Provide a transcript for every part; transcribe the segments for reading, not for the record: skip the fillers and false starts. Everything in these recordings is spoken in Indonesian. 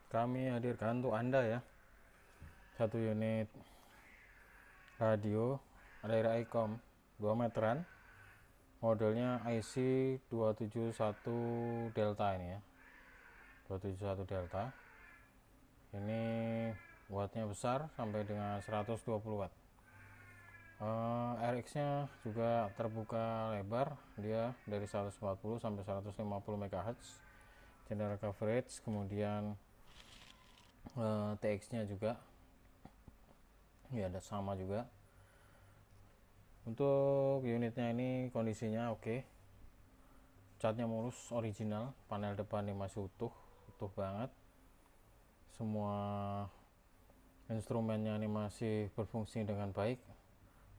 kami hadirkan untuk Anda ya satu unit radio dari ICOM 2 meteran, modelnya IC271 Delta ini ya, 271 Delta. Ini wattnya besar sampai dengan 120 watt. RX nya juga terbuka lebar, dia dari 140 sampai 150 MHz general coverage. Kemudian TX nya juga ya ada sama juga. Untuk unitnya ini kondisinya oke, catnya mulus original, panel depan ini masih utuh banget, semua instrumennya ini masih berfungsi dengan baik.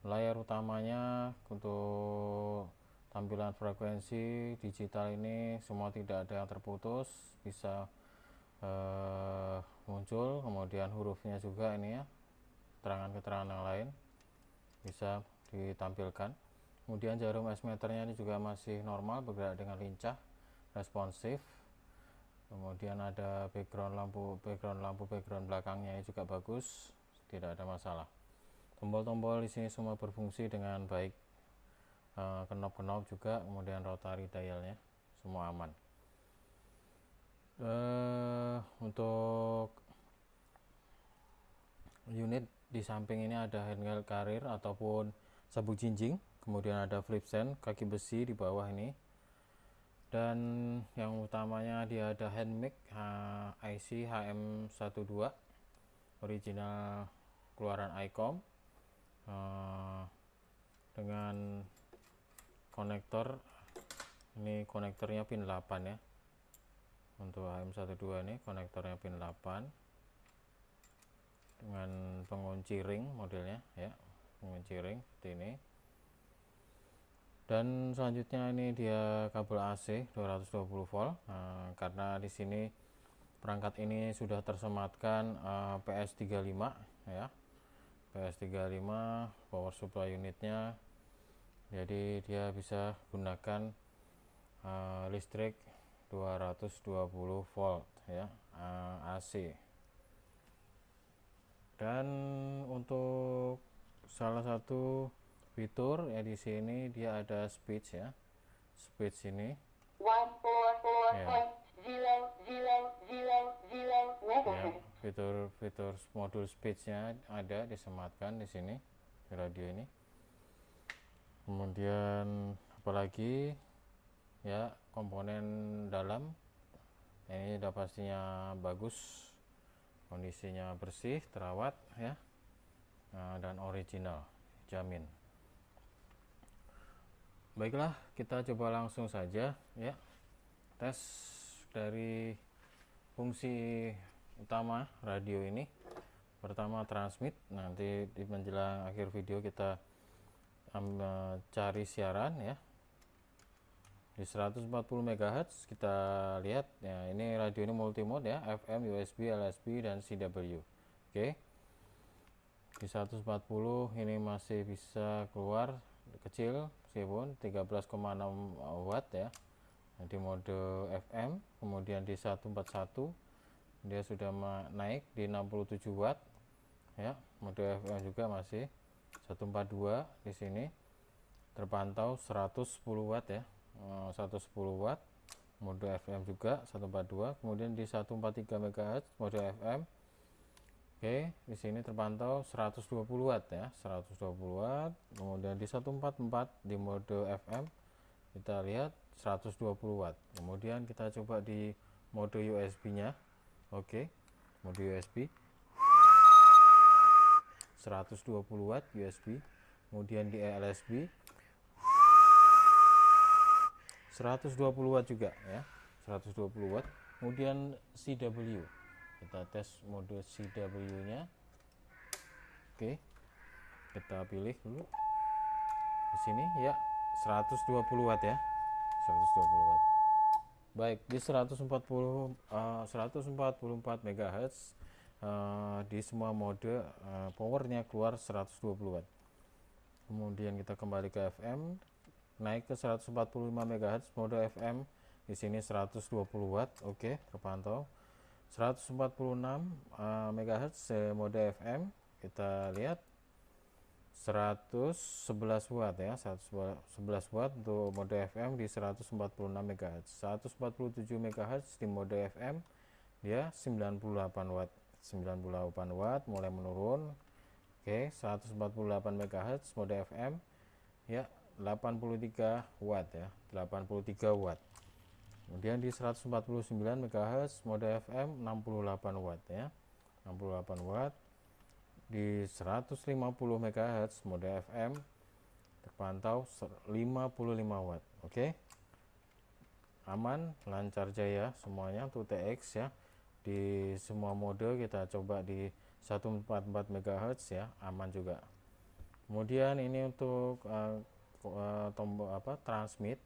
Layar utamanya untuk tampilan frekuensi digital ini semua tidak ada yang terputus, bisa muncul. Kemudian hurufnya juga ini ya, keterangan-keterangan yang lain bisa ditampilkan. Kemudian jarum S meternya ini juga masih normal, bergerak dengan lincah, responsif. Kemudian ada background belakangnya juga bagus, tidak ada masalah. Tombol-tombol di sini semua berfungsi dengan baik, knob-knob juga, kemudian rotary dialnya semua aman. Untuk unit di samping ini ada handle karir ataupun sabuk jinjing, kemudian ada flip stand kaki besi di bawah ini, dan yang utamanya dia ada hand mic IC HM12 original keluaran ICOM, dengan konektor ini, konektornya pin 8 ya. Untuk HM12 ini konektornya pin 8 dengan pengunci ring modelnya ya, pengunci ring seperti ini. Dan selanjutnya ini dia kabel AC 220 volt. Karena di sini perangkat ini sudah tersematkan PS35 ya, PS35 power supply unitnya, jadi dia bisa gunakan listrik 220 volt ya, AC. Dan untuk salah satu fitur ya di sini dia ada speech ya, speech ini ya, fitur modul speech-nya ada disematkan di sini di radio ini. Kemudian apalagi ya, komponen dalam ini udah pastinya bagus, kondisinya bersih, terawat ya, dan original, jamin. Baiklah, kita coba langsung saja ya, tes dari fungsi utama radio ini. Pertama transmit, nanti di menjelang akhir video kita cari siaran ya di 140 MHz. Kita lihat ya, ini radio ini multimode ya, FM, USB, LSB, dan CW. Oke, di 140 ini masih bisa keluar kecil meskipun 13,6 watt ya di mode FM. Kemudian di 141 dia sudah naik di 67 watt ya, mode FM juga masih. 142 di sini terpantau 110 watt ya, 110 watt mode FM juga 142. Kemudian di 143 MHz mode FM, oke, di sini terpantau 120 watt ya, 120 watt. Kemudian di 144 di mode FM kita lihat 120 watt. Kemudian kita coba di mode USB nya, oke, mode USB 120 watt USB. Kemudian di LSB 120 watt juga ya, 120 watt. Kemudian CW, kita tes mode CW nya, oke, kita pilih dulu di sini ya, 120 watt ya, 120 watt. Baik, di 144 MHz di semua mode powernya keluar 120 watt. Kemudian kita kembali ke FM, naik ke 145 MHz mode FM, di sini 120 watt, oke, terpantau. 146 MHz mode FM. Kita lihat 111 watt ya, 111 watt untuk mode FM di 146 MHz. 147 MHz di mode FM dia 98 watt. 98 watt mulai menurun. Oke, 148 MHz mode FM ya 83 watt ya, 83 watt. Kemudian di 149 MHz mode FM 68 watt ya, 68 watt. Di 150 MHz mode FM terpantau 55 watt. Oke, aman, lancar jaya semuanya untuk TX ya. Di semua mode kita coba di 144 MHz ya, aman juga. Kemudian ini untuk tombol transmit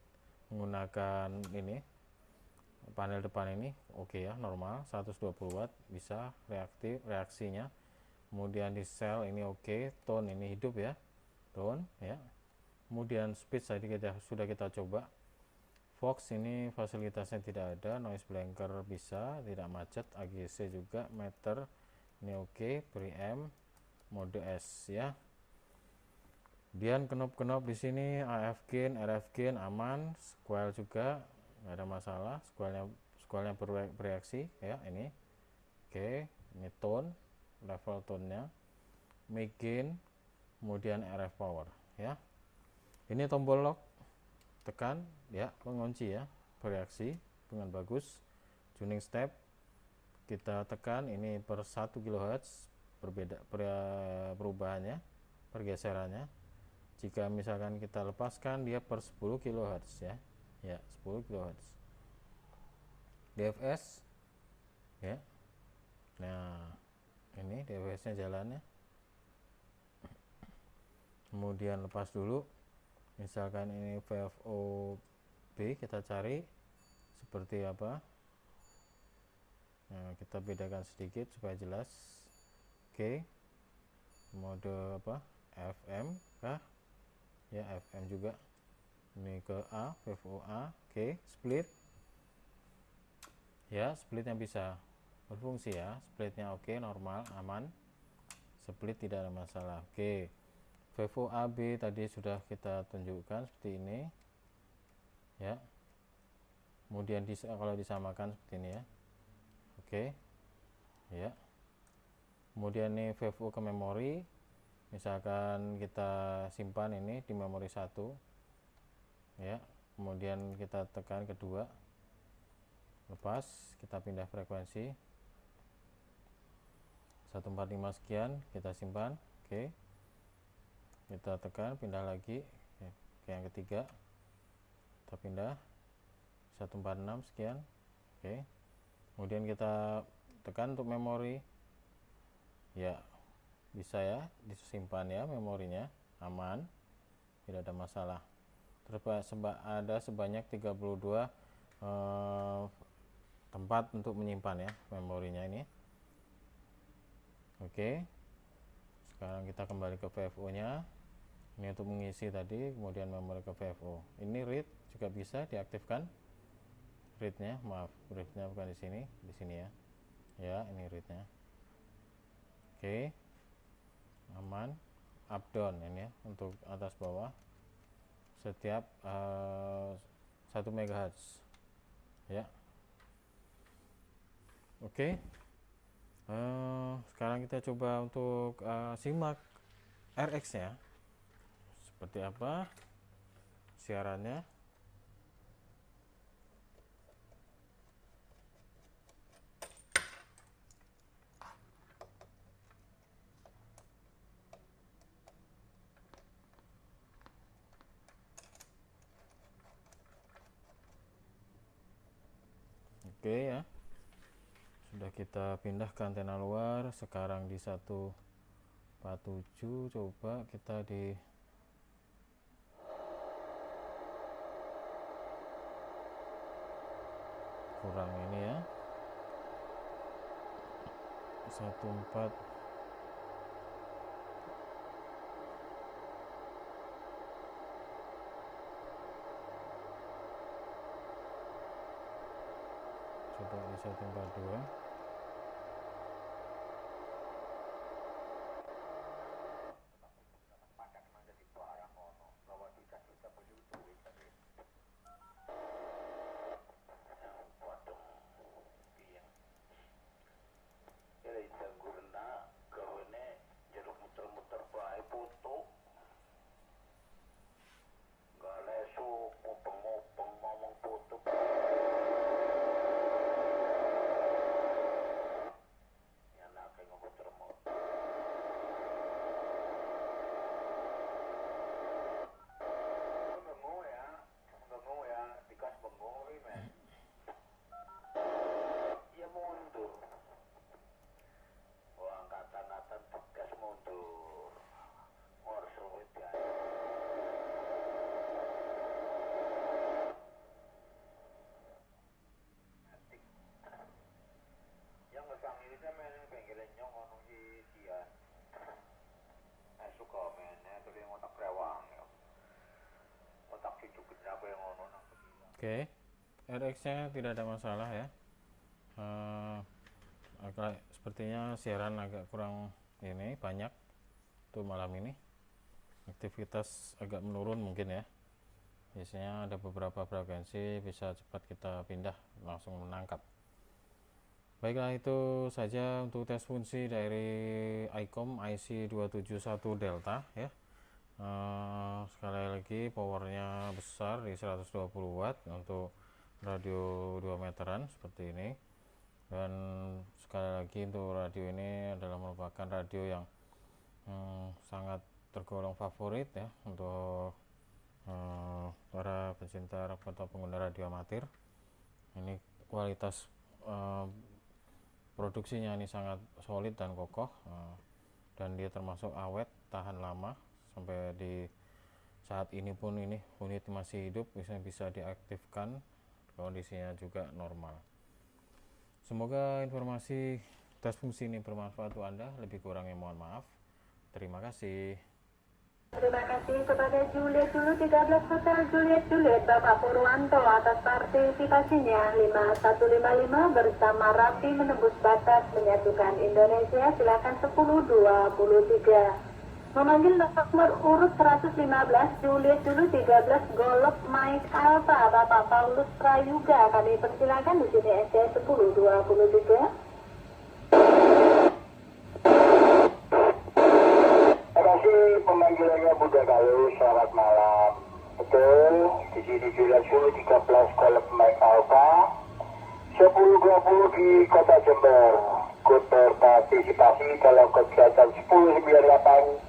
menggunakan ini panel depan ini oke ya, normal 120 watt bisa reaksinya. Kemudian di sel ini oke, tone ini hidup ya, tone ya. Kemudian speed tadi sudah kita coba. Vox ini fasilitasnya tidak ada, noise blanker bisa, tidak macet, AGC juga, meter ini oke, preamp, mode S ya. Kemudian knop-knop di sini AF gain, RF gain aman, square juga nggak ada masalah, square-nya bereaksi ya ini. Oke, ini tone, level tone-nya, mic gain, kemudian RF power ya. Ini tombol lock, tekan ya, mengunci ya, bereaksi dengan bagus. Tuning step kita tekan ini per 1 kHz, berbeda perubahannya, pergeserannya. Jika misalkan kita lepaskan dia per 10 kHz ya, ya 10 kHz. DFS ya, nah ini DFS nya jalannya. Kemudian lepas dulu, misalkan ini VFOB kita cari seperti apa. Nah, kita bedakan sedikit supaya jelas. Oke, mode apa, FM kah ya, FM juga ini ke A, VFOA. Oke, split ya, splitnya bisa berfungsi ya, splitnya oke, normal, aman, split tidak ada masalah. Oke, VFOAB tadi sudah kita tunjukkan seperti ini ya. Kemudian kalau disamakan seperti ini ya. Oke ya. Kemudian ini VFO ke memori, misalkan kita simpan ini di memori 1 ya. Kemudian kita tekan kedua, lepas, kita pindah frekuensi 145 sekian, kita simpan. Oke, kita tekan, pindah lagi ke yang ketiga, kita pindah 146 sekian. Oke, kemudian kita tekan untuk memori ya, bisa ya disimpan ya, memorinya aman, tidak ada masalah. Terus ada sebanyak 32 tempat untuk menyimpan ya memorinya ini. Oke, sekarang kita kembali ke VFO nya ini untuk mengisi tadi, kemudian memori ke VFO. Ini read juga bisa diaktifkan, read-nya, maaf, read-nya bukan di sini ya. Ya, ini read-nya. Oke, aman. Up down ini ya, untuk atas bawah setiap 1 MHz ya. Oke, sekarang kita coba untuk simak RX nya seperti apa siarannya. Oke ya, sudah kita pindah ke antena luar. Sekarang di 147, coba kita di kurang ini ya, 14. Coba di 142. Oke, RX-nya tidak ada masalah ya. Sepertinya siaran agak kurang ini banyak tuh malam ini, aktivitas agak menurun mungkin ya. Biasanya ada beberapa frekuensi bisa cepat kita pindah langsung menangkap. Baiklah, itu saja untuk tes fungsi dari ICOM IC271 Delta ya. Sekali lagi powernya besar di 120 watt untuk radio 2 meteran seperti ini, dan sekali lagi untuk radio ini adalah merupakan radio yang sangat tergolong favorit ya untuk para pecinta atau pengguna radio amatir. Ini kualitas produksinya ini sangat solid dan kokoh, dan dia termasuk awet, tahan lama sampai di saat ini pun ini unit masih hidup, bisa diaktifkan, kondisinya juga normal. Semoga informasi tes fungsi ini bermanfaat untuk Anda, lebih kurangnya mohon maaf. Terima kasih. Terima kasih kepada Juliet Dulu 13 Hotel Juliet Bapak Purwanto atas partisipasinya. 5155 bersama Rapi menembus batas menyatukan Indonesia, silakan 1023. Memanggil nomor urut 115 Juliet Dulu 13 Golf Mike Alpha Bapak Paulus Prayuga, kami persilakan di sini SC 1023. Pemanggilannya Bunda Kalu, selamat malam. Betul, di sini Juliet 13 Golf Mike Alpha 1020 di Kota Jember. Ikut berpartisipasi dalam kegiatan 1098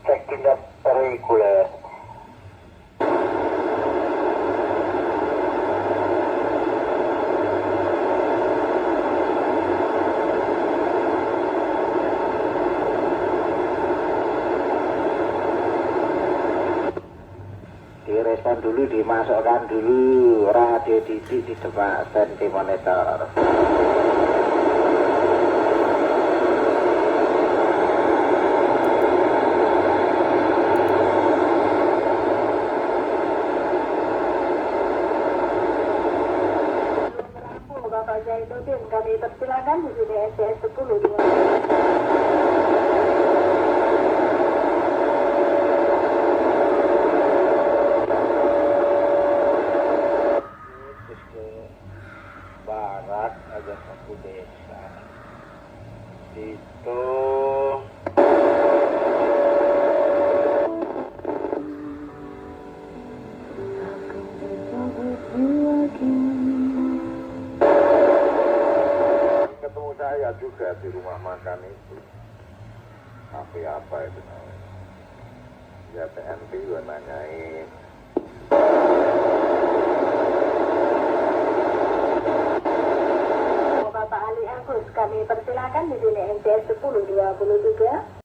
cek tindak reguler. Direspon dulu, dimasukkan dulu radio didik di depan stand monitor. Bapak Zaidudin, kami persilakan di sini SCS 10 barat ada satu desa itu ketemu saya juga di rumah makan itu, tapi apa itu namanya ya, TNP juga nanyain. Bapak Ali Agus, kami persilakan di sini NCS 1023.